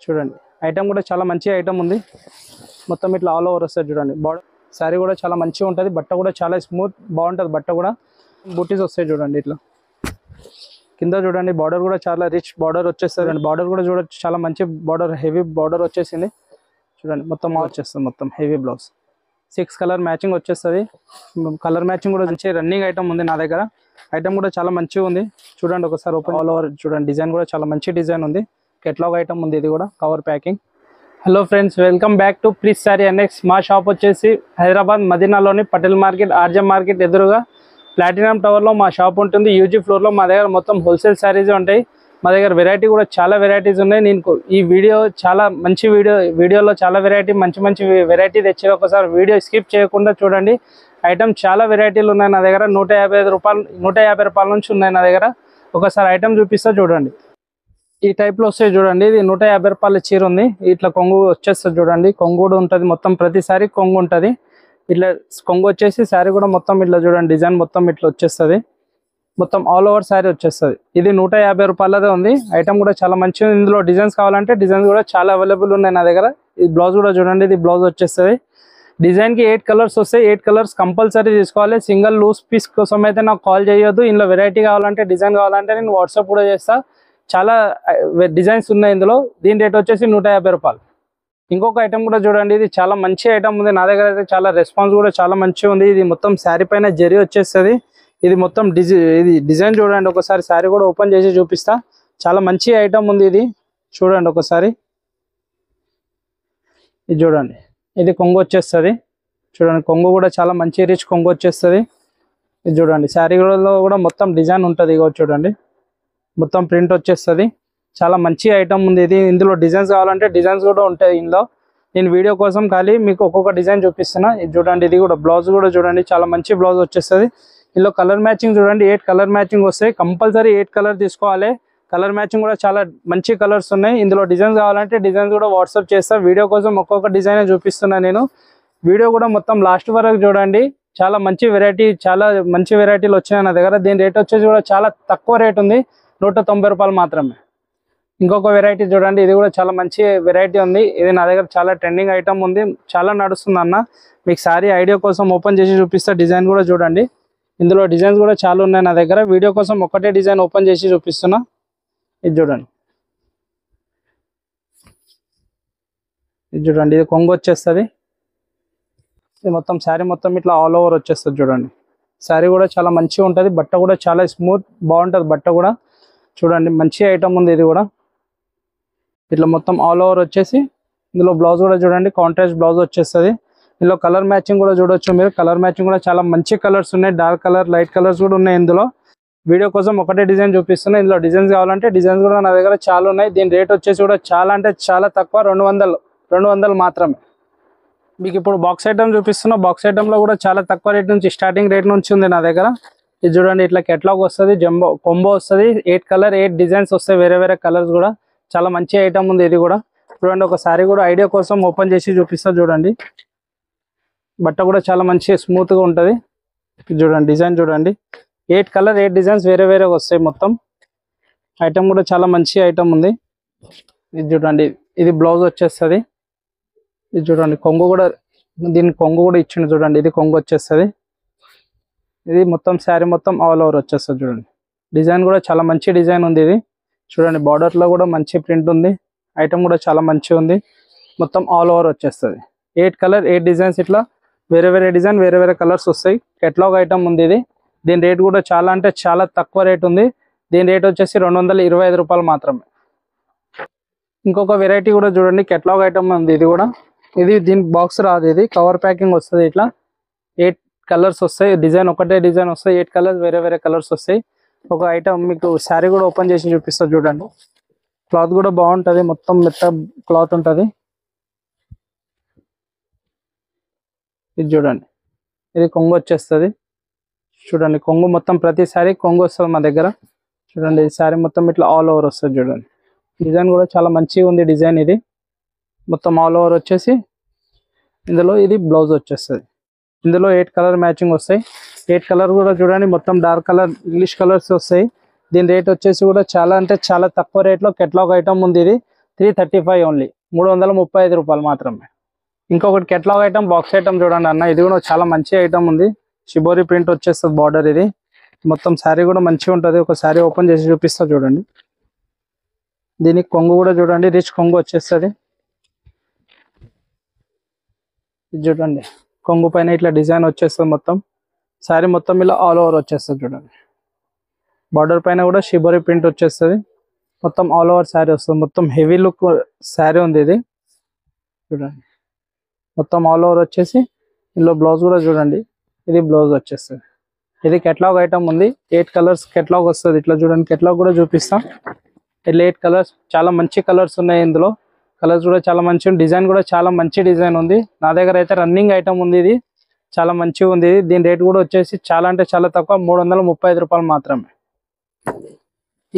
చూడండి ఐటమ్ కూడా చాలా మంచి ఐటమ్ ఉంది. మొత్తం ఇట్లా ఆల్ ఓవర్ వస్తుంది చూడండి. బార్డర్ శారీ కూడా చాలా మంచిగా ఉంటుంది. బట్ట కూడా చాలా స్మూత్ బాగుంటుంది. బట్ట కూడా బూటీస్ వస్తాయి చూడండి. ఇట్లా కింద చూడండి బార్డర్ కూడా చాలా రిచ్ బార్డర్ వచ్చేస్తుంది. బార్డర్ కూడా చూడొచ్చు చాలా మంచి బార్డర్, హెవీ బార్డర్ వచ్చేసింది చూడండి. మొత్తం వచ్చేస్తుంది, మొత్తం హెవీ బ్లౌజ్ 6 కలర్ మ్యాచింగ్ వచ్చేస్తుంది. కలర్ మ్యాచింగ్ కూడా మంచి రన్నింగ్ ఐటమ్ ఉంది నా దగ్గర. ఐటమ్ కూడా చాలా మంచిగా ఉంది చూడండి. ఒకసారి ఓపెన్ ఆల్ ఓవర్ చూడండి. డిజైన్ కూడా చాలా మంచి డిజైన్ ఉంది. కెట్లాగ్ ఐటమ్ ఉంది. ఇది కూడా cover packing. Hello friends, welcome back to ప్లీజ్ సారీ ఎన్ఎక్స్. మా షాప్ వచ్చేసి హైదరాబాద్ మదీనాలోని పటేల్ మార్కెట్, ఆర్జే మార్కెట్ ఎదురుగా ప్లాటినం టవర్లో మా షాప్ ఉంటుంది. యూజీ ఫ్లోర్లో మా దగ్గర మొత్తం హోల్సేల్ శారీస్ ఉంటాయి. మా దగ్గర వెరైటీ కూడా చాలా వెరైటీస్ ఉన్నాయి. నేను ఈ వీడియో చాలా మంచి వీడియోలో చాలా మంచి వెరైటీ తెచ్చి ఒకసారి వీడియో స్కిప్ చేయకుండా చూడండి. ఐటమ్ చాలా వెరైటీలు ఉన్నాయి నా దగ్గర. 150 రూపాయల నుంచి ఉన్నాయి నా దగ్గర. ఒకసారి ఐటమ్ చూపిస్తా చూడండి. ఈ టైప్లో వస్తాయి చూడండి. ఇది 150 రూపాయల చీర ఉంది. ఇట్లా కొంగు వచ్చేస్తుంది చూడండి. కొంగు కూడా ఉంటుంది. మొత్తం ప్రతిసారి కొంగు ఉంటుంది. ఇట్లా కొంగు వచ్చేసి శారీ కూడా మొత్తం ఇట్లా చూడండి. డిజైన్ మొత్తం ఇట్లా వచ్చేస్తుంది. మొత్తం ఆల్ ఓవర్ శారీ వచ్చేస్తుంది. ఇది 150 రూపాయలదే ఉంది. ఐటమ్ కూడా చాలా మంచిగా. ఇందులో డిజైన్స్ కావాలంటే డిజైన్స్ కూడా చాలా అవైలబుల్ ఉన్నాయి నా దగ్గర. ఈ బ్లౌజ్ కూడా చూడండి. ఇది బ్లౌజ్ వచ్చేస్తుంది. డిజైన్కి 8 కలర్స్ వస్తాయి. 8 కలర్స్ కంపల్సరీ తీసుకోవాలి. సింగిల్ లూజ్ పీస్ కోసం అయితే నాకు కాల్ చేయొద్దు. ఇందులో వెరైటీ కావాలంటే, డిజైన్ కావాలంటే నేను వాట్సాప్ కూడా చేస్తా. చాలా డిజైన్స్ ఉన్నాయి ఇందులో. దీని రేట్ వచ్చేసి 150 రూపాయలు. ఇంకొక ఐటమ్ కూడా చూడండి. ఇది చాలా మంచి ఐటమ్ ఉంది నా దగ్గర అయితే. చాలా రెస్పాన్స్ కూడా చాలా మంచిగా ఉంది. ఇది మొత్తం శారీ పైన జరీ వచ్చేస్తుంది. ఇది మొత్తం డిజైన్ చూడండి. ఒకసారి శారీ కూడా ఓపెన్ చేసి చూపిస్తా. చాలా మంచి ఐటమ్ ఉంది. ఇది చూడండి ఒకసారి. ఇది చూడండి. ఇది కొంగు వచ్చేస్తుంది చూడండి. కొంగు కూడా చాలా మంచి రిచ్ కొంగు వచ్చేస్తుంది. ఇది చూడండి. శారీలో కూడా మొత్తం డిజైన్ ఉంటుంది. ఇగో చూడండి. మొత్తం ప్రింట్ వచ్చేస్తుంది. చాలా మంచి ఐటమ్ ఉంది ఇది. ఇందులో డిజైన్స్ కావాలంటే డిజైన్స్ కూడా ఉంటాయి ఇందులో. నేను వీడియో కోసం ఖాళీ మీకు ఒక్కొక్క డిజైన్ చూపిస్తున్నా. ఇది చూడండి. ఇది కూడా బ్లౌజ్ కూడా చూడండి. చాలా మంచి బ్లౌజ్ వచ్చేస్తుంది. ఇందులో కలర్ మ్యాచింగ్ చూడండి. 8 కలర్ మ్యాచింగ్ వస్తాయి. కంపల్సరీ 8 కలర్ తీసుకోవాలి. కలర్ మ్యాచింగ్ కూడా చాలా మంచి కలర్స్ ఉన్నాయి. ఇందులో డిజైన్స్ కావాలంటే డిజైన్స్ కూడా వాట్సాప్ చేస్తా. వీడియో కోసం ఒక్కొక్క డిజైన్ చూపిస్తున్నా నేను. వీడియో కూడా మొత్తం లాస్ట్ వరకు చూడండి. చాలా మంచి వెరైటీలు వచ్చినాయి నా దగ్గర. దీని రేట్ వచ్చేసి కూడా చాలా తక్కువ రేట్ ఉంది. 190 రూపాయలు మాత్రమే. ఇంకొక వెరైటీ చూడండి. ఇది కూడా చాలా మంచి వెరైటీ ఉంది. ఇది నా దగ్గర చాలా ట్రెండింగ్ ఐటమ్ ఉంది. చాలా నడుస్తుంది అన్న. మీకు సారీ ఐడియా కోసం ఓపెన్ చేసి చూపిస్తా. డిజైన్ కూడా చూడండి. ఇందులో డిజైన్స్ కూడా చాలా ఉన్నాయి నా దగ్గర. వీడియో కోసం ఒకటే డిజైన్ ఓపెన్ చేసి చూపిస్తున్నా. ఇది చూడండి. ఇది కొంగు వచ్చేస్తుంది. ఇది మొత్తం శారీ మొత్తం ఇట్లా ఆల్ ఓవర్ వచ్చేస్తుంది చూడండి. శారీ కూడా చాలా మంచిగా ఉంటుంది. బట్ట కూడా చాలా స్మూత్ బాగుంటుంది. బట్ట కూడా చూడండి. మంచి ఐటమ్ ఉంది. ఇది కూడా ఇట్లా మొత్తం ఆల్ ఓవర్ వచ్చేసి ఇందులో బ్లౌజ్ కూడా చూడండి. కాంట్రాస్ట్ బ్లౌజ్ వచ్చేస్తుంది. ఇందులో కలర్ మ్యాచింగ్ కూడా చూడొచ్చు మీరు. కలర్ మ్యాచింగ్ కూడా చాలా మంచి కలర్స్ ఉన్నాయి. డార్క్ కలర్, లైట్ కలర్స్ కూడా ఉన్నాయి ఇందులో. వీడియో కోసం ఒకటే డిజైన్ చూపిస్తున్నా. ఇందులో డిజైన్స్ కావాలంటే డిజైన్స్ కూడా నా దగ్గర చాలా ఉన్నాయి. దీని రేట్ వచ్చేసి కూడా చాలా అంటే చాలా తక్కువ. 200 మాత్రమే. మీకు ఇప్పుడు బాక్స్ ఐటమ్ చూపిస్తున్నా. బాక్స్ ఐటమ్ లో కూడా చాలా తక్కువ రేట్ నుంచి, స్టార్టింగ్ రేట్ నుంచి ఉంది నా దగ్గర. ఇది చూడండి. ఇట్లా కెట్లాగ్ వస్తుంది. కొంబో వస్తుంది. 8 కలర్ 8 డిజైన్స్ వస్తాయి. వేరే కలర్స్ కూడా చాలా మంచి ఐటమ్ ఉంది. ఇది కూడా చూడండి. ఒక సారీ కూడా ఐడియా కోసం ఓపెన్ చేసి చూపిస్తా చూడండి. బట్ట కూడా చాలా మంచి స్మూత్ గా ఉంటది. చూడండి. డిజైన్ చూడండి. 8 కలర్ 8 డిజైన్స్ వేరే వస్తాయి మొత్తం. ఐటమ్ కూడా చాలా మంచి ఐటమ్ ఉంది. ఇది చూడండి. ఇది బ్లౌజ్ వచ్చేస్తుంది. ఇది చూడండి. కొంగు కూడా, దీని కొంగు కూడా ఇచ్చింది చూడండి. ఇది కొంగు వచ్చేస్తుంది. ఇది మొత్తం శారీ మొత్తం ఆల్ ఓవర్ వచ్చేస్తుంది చూడండి. డిజైన్ కూడా చాలా మంచి డిజైన్ ఉంది. ఇది చూడండి. బార్డర్ లో కూడా మంచి ప్రింట్ ఉంది. ఐటమ్ కూడా చాలా మంచిగా ఉంది. మొత్తం ఆల్ ఓవర్ వచ్చేస్తుంది. 8 కలర్ 8 డిజైన్స్ ఇట్లా వేరే డిజైన్ వేరే కలర్స్ వస్తాయి. కెట్లాగ్ ఐటమ్ ఉంది ఇది. దీని రేట్ కూడా చాలా అంటే చాలా తక్కువ రేట్ ఉంది. దీని రేట్ వచ్చేసి 225 రూపాయలు మాత్రమే. ఇంకొక వెరైటీ కూడా చూడండి. కెట్లాగ్ ఐటమ్ ఉంది. ఇది కూడా దీని బాక్స్ రాదు. ఇది కవర్ ప్యాకింగ్ వస్తుంది. ఇట్లా 8 కలర్స్ వస్తాయి. డిజైన్ ఒకటే డిజైన్ వస్తాయి. 8 కలర్స్ వేరే కలర్స్ వస్తాయి. ఒక ఐటమ్ మీకు శారీ కూడా ఓపెన్ చేసి చూపిస్తా చూడండి. క్లాత్ కూడా బాగుంటది. మొత్తం మెత్త క్లాత్ ఉంటది. ఇది చూడండి. ఇది కొంగు వచ్చేస్తుంది చూడండి. కొంగు మొత్తం ప్రతిసారి కొంగు వస్తుంది మా దగ్గర. చూడండి. ఈ శారీ మొత్తం ఇట్లా ఆల్ ఓవర్ వస్తుంది చూడండి. డిజైన్ కూడా చాలా మంచిగా ఉంది. డిజైన్ ఇది మొత్తం ఆల్ ఓవర్ వచ్చేసి ఇందులో ఇది బ్లౌజ్ వచ్చేస్తుంది. ఇందులో 8 కలర్ మ్యాచింగ్ వస్తాయి. 8 కలర్ కూడా చూడండి. మొత్తం డార్క్ కలర్ ఇంగ్లీష్ కలర్స్ వస్తాయి. దీని రేట్ వచ్చేసి కూడా చాలా అంటే చాలా తక్కువ రేట్లో కెట్లాగ్ ఐటమ్ ఉంది. ఇది 335 ఓన్లీ, 335 రూపాయలు మాత్రమే. ఇంకొకటి కెట్లాగ్ ఐటమ్, బాక్స్ ఐటమ్ చూడండి అన్న, ఇది కూడా చాలా మంచి ఐటమ్ ఉంది. షిబోరి ప్రింట్ వచ్చేస్తుంది బార్డర్. ఇది మొత్తం శారీ కూడా మంచిగా ఉంటుంది. ఒక శారీ ఓపెన్ చేసి చూపిస్తా చూడండి. దీనికి కొంగు కూడా చూడండి, రిచ్ కొంగు వచ్చేస్తుంది. ఇది చూడండి, కొంగు పైన ఇట్లా డిజైన్ వచ్చేస్తుంది. మొత్తం శారీ మొత్తం ఇలా ఆల్ ఓవర్ వచ్చేస్తుంది చూడండి. బార్డర్ పైన కూడా షిబోరి ప్రింట్ వచ్చేస్తుంది. మొత్తం ఆల్ ఓవర్ శారీ వస్తుంది. మొత్తం హెవీ లుక్ శారీ ఉంది ఇది చూడండి. మొత్తం ఆల్ ఓవర్ వచ్చేసి ఇందులో బ్లౌజ్ కూడా చూడండి, ఇది బ్లౌజ్ వచ్చేస్తుంది. ఇది కెట్లాగ్ ఐటమ్ ఉంది. 8 కలర్స్ కెట్లాగ్ వస్తుంది. ఇట్లా చూడండి, కెట్లాగ్ కూడా చూపిస్తాం. ఇట్లా 8 కలర్స్, చాలా మంచి కలర్స్ ఉన్నాయి ఇందులో. కలర్స్ కూడా చాలా మంచి, డిజైన్ కూడా చాలా మంచి డిజైన్ ఉంది. నా దగ్గర అయితే రన్నింగ్ ఐటమ్ ఉంది. ఇది చాలా మంచిగా ఉంది. దీని రేట్ కూడా వచ్చేసి చాలా అంటే చాలా తక్కువ, 335 రూపాయలు మాత్రమే.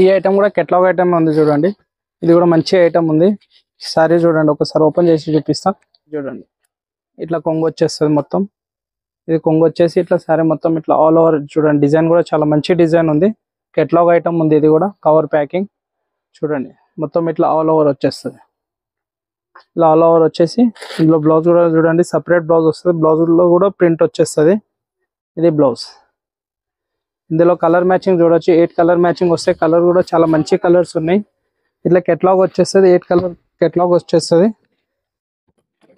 ఈ ఐటమ్ కూడా కెట్లాగ్ ఐటమ్ ఉంది చూడండి. ఇది కూడా మంచి ఐటమ్ ఉంది. సారీ చూడండి, ఒకసారి ఓపెన్ చేసి చూపిస్తా చూడండి. ఇట్లా కొంగు వచ్చేస్తుంది మొత్తం. ఇది కొంగు వచ్చేసి ఇట్లా సారీ మొత్తం ఇట్లా ఆల్ ఓవర్ చూడండి. డిజైన్ కూడా చాలా మంచి డిజైన్ ఉంది. కెట్లాగ్ ఐటమ్ ఉంది. ఇది కూడా కవర్ ప్యాకింగ్ చూడండి. మొత్తం ఇట్లా ఆల్ ఓవర్ వచ్చేస్తుంది. ఇలా ఆల్ ఓవర్ వచ్చేసి ఇందులో బ్లౌజ్ కూడా చూడండి, సపరేట్ బ్లౌజ్ వస్తుంది. బ్లౌజ్ లో కూడా ప్రింట్ వచ్చేస్తుంది. ఇది బ్లౌజ్. ఇందులో కలర్ మ్యాచింగ్ చూడొచ్చు. 8 కలర్ మ్యాచింగ్ వస్తాయి. కలర్ కూడా చాలా మంచి కలర్స్ ఉన్నాయి. ఇట్లా కెట్లాగ్ వచ్చేస్తుంది. 8 కలర్ కెట్లాగ్ వచ్చేస్తుంది.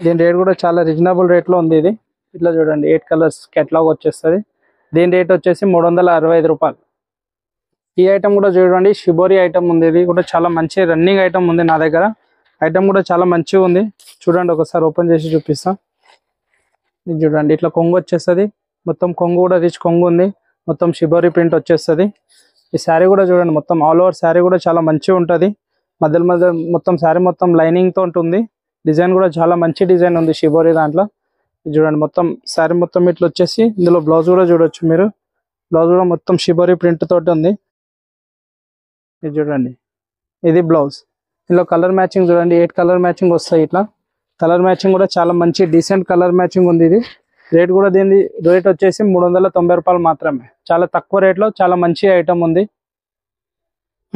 దీని రేట్ కూడా చాలా రీజనబుల్ రేట్లో ఉంది. ఇది ఇట్లా చూడండి, 8 కలర్స్ కెట్లాగ్ వచ్చేస్తుంది. దీని రేట్ వచ్చేసి 365 రూపాయలు. ఈ ఐటమ్ కూడా చూడండి, షిబోరి ఐటమ్ ఉంది. ఇది కూడా చాలా మంచి రన్నింగ్ ఐటమ్ ఉంది నా దగ్గర. ఐటమ్ కూడా చాలా మంచిగా ఉంది చూడండి. ఒకసారి ఓపెన్ చేసి చూపిస్తా. ఇది చూడండి, ఇట్లా కొంగు వచ్చేస్తుంది. మొత్తం కొంగు కూడా రిచ్ కొంగు ఉంది. మొత్తం షిబోరి ప్రింట్ వచ్చేస్తుంది. ఈ శారీ కూడా చూడండి, మొత్తం ఆల్ ఓవర్ శారీ కూడా చాలా మంచిగా ఉంటుంది. మధ్యలో మొత్తం శారీ మొత్తం లైనింగ్ తో ఉంటుంది. డిజైన్ కూడా చాలా మంచి డిజైన్ ఉంది షిబోరి దాంట్లో. ఇది చూడండి, మొత్తం శారీ మొత్తం ఇట్లా వచ్చేసి ఇందులో బ్లౌజ్ కూడా చూడొచ్చు మీరు. బ్లౌజ్ కూడా మొత్తం షిబోరి ప్రింట్ తోటి ఉంది. ఇది చూడండి, ఇది బ్లౌజ్. ఇందులో కలర్ మ్యాచింగ్ చూడండి, 8 కలర్ మ్యాచింగ్ వస్తాయి. ఇట్లా కలర్ మ్యాచింగ్ కూడా చాలా మంచి డీసెంట్ కలర్ మ్యాచింగ్ ఉంది. ఇది రేట్ కూడా దీని రేట్ వచ్చేసి 390 రూపాయలు మాత్రమే. చాలా తక్కువ రేట్లో చాలా మంచి ఐటమ్ ఉంది.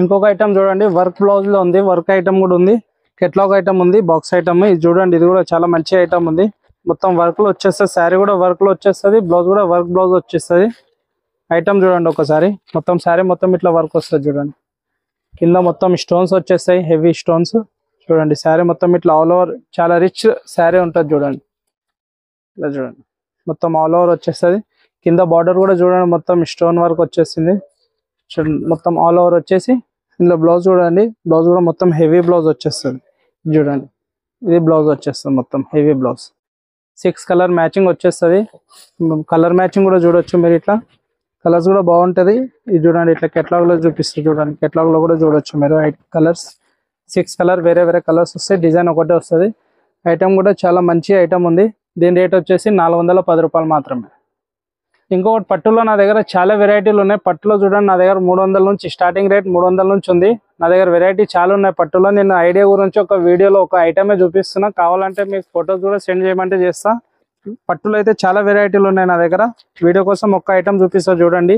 ఇంకొక ఐటమ్ చూడండి, వర్క్ బ్లౌజ్ లో ఉంది. వర్క్ ఐటమ్ కూడా ఉంది. కెట్లాగ్ ఐటమ్ ఉంది, బాక్స్ ఐటమ్. ఇది చూడండి, ఇది కూడా చాలా మంచి ఐటమ్ ఉంది. మొత్తం వర్క్ లో వచ్చేస్తుంది. శారీ కూడా వర్క్ లో వచ్చేస్తుంది. బ్లౌజ్ కూడా వర్క్ బ్లౌజ్ వచ్చేస్తుంది. ఐటమ్ చూడండి ఒకసారి. మొత్తం శారీ మొత్తం ఇట్లా వర్క్ వస్తుంది చూడండి. కింద మొత్తం స్టోన్స్ వచ్చేస్తాయి, హెవీ స్టోన్స్ చూడండి. శారీ మొత్తం ఇట్లా ఆల్ ఓవర్ చాలా రిచ్ శారీ ఉంటుంది చూడండి. ఇలా చూడండి, మొత్తం ఆల్ ఓవర్ వచ్చేస్తుంది. కింద బార్డర్ కూడా చూడండి, మొత్తం స్టోన్ వర్క్ వచ్చేసింది చూడండి. మొత్తం ఆల్ ఓవర్ వచ్చేసి ఇందులో బ్లౌజ్ చూడండి. బ్లౌజ్ కూడా మొత్తం హెవీ బ్లౌజ్ వచ్చేస్తుంది చూడండి. ఇది బ్లౌజ్ వచ్చేస్తుంది మొత్తం హెవీ బ్లౌజ్. 6 కలర్ మ్యాచింగ్ వచ్చేస్తుంది. కలర్ మ్యాచింగ్ కూడా చూడొచ్చు మీరు. ఇట్లా కలర్స్ కూడా బాగుంటుంది. ఇది చూడండి, ఇట్లా కెట్లాగ్ లో చూపిస్తుంది చూడండి. కెట్లాగ్ లో కూడా చూడొచ్చు మీరు. 8 కలర్స్, 6 కలర్ వేరే వేరే కలర్స్ వస్తాయి. డిజైన్ ఒకటే వస్తుంది. ఐటమ్ కూడా చాలా మంచి ఐటమ్ ఉంది. దీని రేట్ వచ్చేసి 410 రూపాయలు మాత్రమే. ఇంకొకటి పట్టులో నా దగ్గర చాలా వెరైటీలు ఉన్నాయి. పట్టులో చూడండి, నా దగ్గర 300 నుంచి స్టార్టింగ్ రేట్ 300 నుంచి ఉంది. నా దగ్గర వెరైటీ చాలా ఉన్నాయి పట్టులో. నేను ఐడియా గురించి ఒక వీడియోలో ఒక ఐటమే చూపిస్తున్నా. కావాలంటే మీకు ఫొటోస్ కూడా సెండ్ చేయమంటే చేస్తా. పట్టులో అయితే చాలా వెరైటీలు ఉన్నాయి నా దగ్గర. వీడియో కోసం ఒక్క ఐటమ్ చూపిస్తా చూడండి.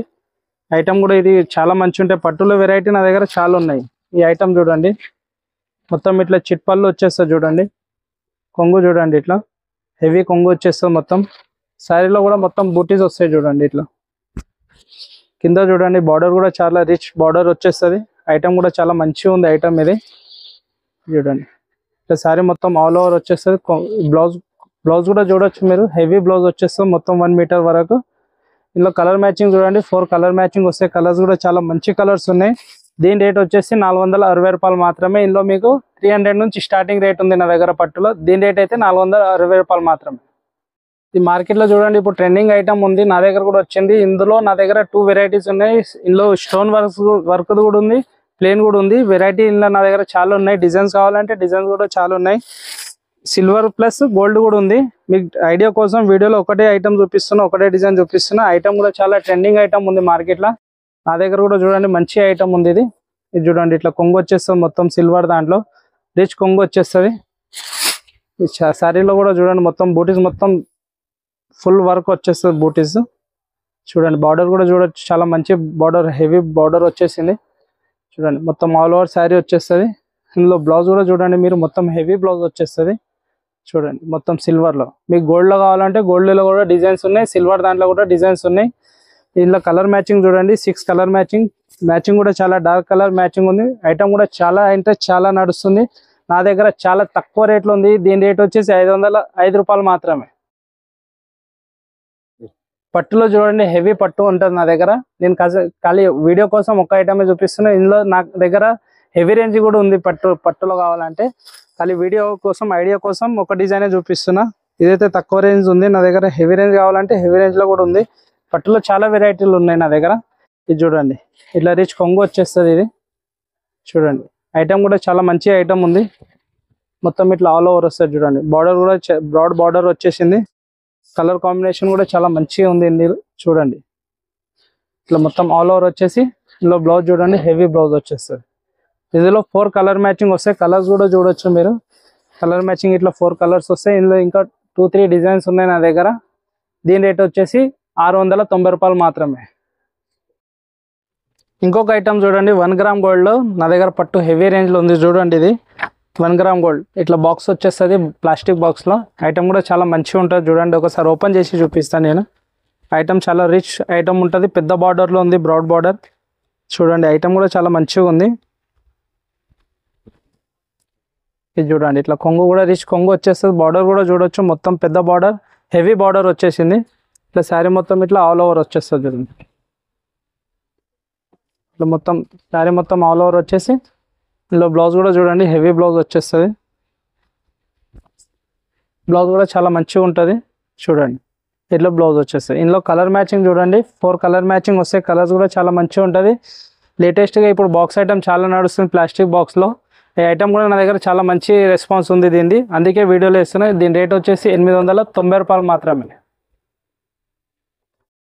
ఐటమ్ కూడా ఇది చాలా మంచి ఉంటాయి. పట్టులో వెరైటీ నా దగ్గర చాలా ఉన్నాయి. ఈ ఐటమ్ చూడండి, మొత్తం ఇట్లా చిట్పళ్ళు వచ్చేస్తుంది చూడండి. కొంగు చూడండి, ఇట్లా హెవీ కొంగు వచ్చేస్తుంది. మొత్తం శారీలో కూడా మొత్తం బూటీస్ వస్తాయి చూడండి. ఇట్లా కింద చూడండి, బార్డర్ కూడా చాలా రిచ్ బార్డర్ వచ్చేస్తుంది. ఐటమ్ కూడా చాలా మంచిగా ఉంది ఐటమ్ ఇది చూడండి. ఇట్లా శారీ మొత్తం ఆల్ ఓవర్ వచ్చేస్తుంది. బ్లౌజ్ కూడా చూడొచ్చు మీరు. హెవీ బ్లౌజ్ వచ్చేస్తుంది మొత్తం 1 మీటర్ వరకు. ఇందులో కలర్ మ్యాచింగ్ చూడండి, 4 కలర్ మ్యాచింగ్ వస్తాయి. కలర్స్ కూడా చాలా మంచి కలర్స్ ఉన్నాయి. దీని రేట్ వచ్చేసి 460 రూపాయలు మాత్రమే. ఇందులో మీకు 300 నుంచి స్టార్టింగ్ రేట్ ఉంది నా దగ్గర పట్టులో. దీని రేట్ అయితే 460 రూపాయలు మాత్రమే. ఈ మార్కెట్లో చూడండి, ఇప్పుడు ట్రెండింగ్ ఐటమ్ ఉంది, నా దగ్గర కూడా వచ్చింది. ఇందులో నా దగ్గర 2 వెరైటీస్ ఉన్నాయి. ఇందులో స్టోన్ వర్క్ కూడా ఉంది, ప్లేన్ కూడా ఉంది. వెరైటీ ఇందులో నా దగ్గర చాలా ఉన్నాయి. డిజైన్స్ కావాలంటే డిజైన్స్ కూడా చాలా ఉన్నాయి. సిల్వర్ ప్లస్ గోల్డ్ కూడా ఉంది. మీకు ఐడియా కోసం వీడియోలో ఒకటే ఐటమ్ చూపిస్తున్నా, ఒకటే డిజైన్ చూపిస్తున్నా. ఐటమ్ కూడా చాలా ట్రెండింగ్ ఐటమ్ ఉంది మార్కెట్లో. నా దగ్గర కూడా చూడండి, మంచి ఐటమ్ ఉంది. ఇది చూడండి, ఇట్లా కొంగు వచ్చేస్తుంది మొత్తం సిల్వర్ దాంట్లో రిచ్ కొంగు వచ్చేస్తుంది. ఈ శారీలో కూడా చూడండి, మొత్తం బూటీస్ మొత్తం ఫుల్ వర్క్ వచ్చేస్తుంది. బూటీస్ చూడండి, బార్డర్ కూడా చూడొచ్చు, చాలా మంచి బార్డర్, హెవీ బార్డర్ వచ్చేసింది చూడండి. మొత్తం ఆల్ ఓవర్ శారీ వచ్చేస్తుంది. ఇందులో బ్లౌజ్ కూడా చూడండి మీరు, మొత్తం హెవీ బ్లౌజ్ వచ్చేస్తుంది చూడండి, మొత్తం సిల్వర్లో. మీకు గోల్డ్లో కావాలంటే గోల్డ్లో కూడా డిజైన్స్ ఉన్నాయి, సిల్వర్ దాంట్లో కూడా డిజైన్స్ ఉన్నాయి. ఇందులో కలర్ మ్యాచింగ్ చూడండి, 6 కలర్ మ్యాచింగ్ కూడా చాలా డార్క్ కలర్ మ్యాచింగ్ ఉంది. ఐటమ్ కూడా చాలా అంటే చాలా నడుస్తుంది. నా దగ్గర చాలా తక్కువ రేట్లో ఉంది. దీని రేట్ వచ్చేసి 505 రూపాయలు మాత్రమే. పట్టులో చూడండి హెవీ పట్టు ఉంటుంది నా దగ్గర. నేను ఖాళీ వీడియో కోసం ఒక ఐటమే చూపిస్తున్నా. ఇందులో నా దగ్గర హెవీ రేంజ్ కూడా ఉంది. పట్టులో కావాలంటే ఖాళీ వీడియో కోసం ఐడియా కోసం ఒక డిజైనే చూపిస్తున్నా. ఇదైతే తక్కువ రేంజ్ ఉంది నా దగ్గర. హెవీ రేంజ్ కావాలంటే హెవీ రేంజ్లో కూడా ఉంది. పట్టులో చాలా వెరైటీలు ఉన్నాయి నా దగ్గర. ఇది చూడండి, ఇట్లా రిచ్ కొంగు వచ్చేస్తుంది. ఇది చూడండి, ఐటమ్ కూడా చాలా మంచి ఐటమ్ ఉంది. మొత్తం ఇట్లా ఆల్ ఓవర్ వస్తుంది చూడండి. బార్డర్ కూడా బ్రాడ్ బార్డర్ వచ్చేసింది. కలర్ కాంబినేషన్ కూడా చాలా మంచిగా ఉంది. మీరు చూడండి, ఇట్లా మొత్తం ఆల్ ఓవర్ వచ్చేసి ఇందులో బ్లౌజ్ చూడండి, హెవీ బ్లౌజ్ వచ్చేస్తుంది. ఇందులో 4 కలర్ మ్యాచింగ్ వస్తాయి. కలర్స్ కూడా చూడొచ్చు మీరు. కలర్ మ్యాచింగ్ ఇట్లా 4 కలర్స్ వస్తాయి. ఇందులో ఇంకా 2-3 డిజైన్స్ ఉన్నాయి నా దగ్గర. దీని రేట్ వచ్చేసి 690 రూపాయలు మాత్రమే. ఇంకొక ఐటమ్ చూడండి, 1 గ్రామ్ గోల్డ్లో నా దగ్గర పట్టు హెవీ రేంజ్లో ఉంది చూడండి. ఇది 1 గ్రామ్ గోల్డ్ ఇట్లా బాక్స్ వచ్చేస్తుంది, ప్లాస్టిక్ బాక్స్లో. ఐటమ్ కూడా చాలా మంచిగా ఉంటుంది చూడండి. ఒకసారి ఓపెన్ చేసి చూపిస్తాను నేను. ఐటమ్ చాలా రిచ్ ఐటమ్ ఉంటుంది. పెద్ద బార్డర్లో ఉంది, బ్రాడ్ బార్డర్ చూడండి. ఐటమ్ కూడా చాలా మంచిగా ఉంది. ఇది చూడండి, ఇట్లా కొంగు కూడా రిచ్ కొంగు వచ్చేస్తుంది. బార్డర్ కూడా చూడొచ్చు, మొత్తం పెద్ద బార్డర్, హెవీ బార్డర్ వచ్చేసింది. ఇట్లా శారీ మొత్తం ఇట్లా ఆల్ ఓవర్ వచ్చేస్తుంది చూడండి. ఇట్లా మొత్తం శారీ మొత్తం ఆల్ ఓవర్ వచ్చేసి ఇందులో బ్లౌజ్ కూడా చూడండి, హెవీ బ్లౌజ్ వచ్చేస్తుంది. బ్లౌజ్ కూడా చాలా మంచిగా ఉంటుంది చూడండి. ఇట్లా బ్లౌజ్ వచ్చేస్తుంది. ఇందులో కలర్ మ్యాచింగ్ చూడండి, 4 కలర్ మ్యాచింగ్ వస్తాయి. కలర్స్ కూడా చాలా మంచిగా ఉంటుంది. లేటెస్ట్గా ఇప్పుడు బాక్స్ ఐటమ్ చాలా నడుస్తుంది ప్లాస్టిక్ బాక్స్లో. ఈ ఐటమ్ కూడా నా దగ్గర చాలా మంచి రెస్పాన్స్ ఉంది దీనిది, అందుకే వీడియోలో ఇస్తున్నాయి. దీని రేట్ వచ్చేసి 890 రూపాయలు మాత్రమే.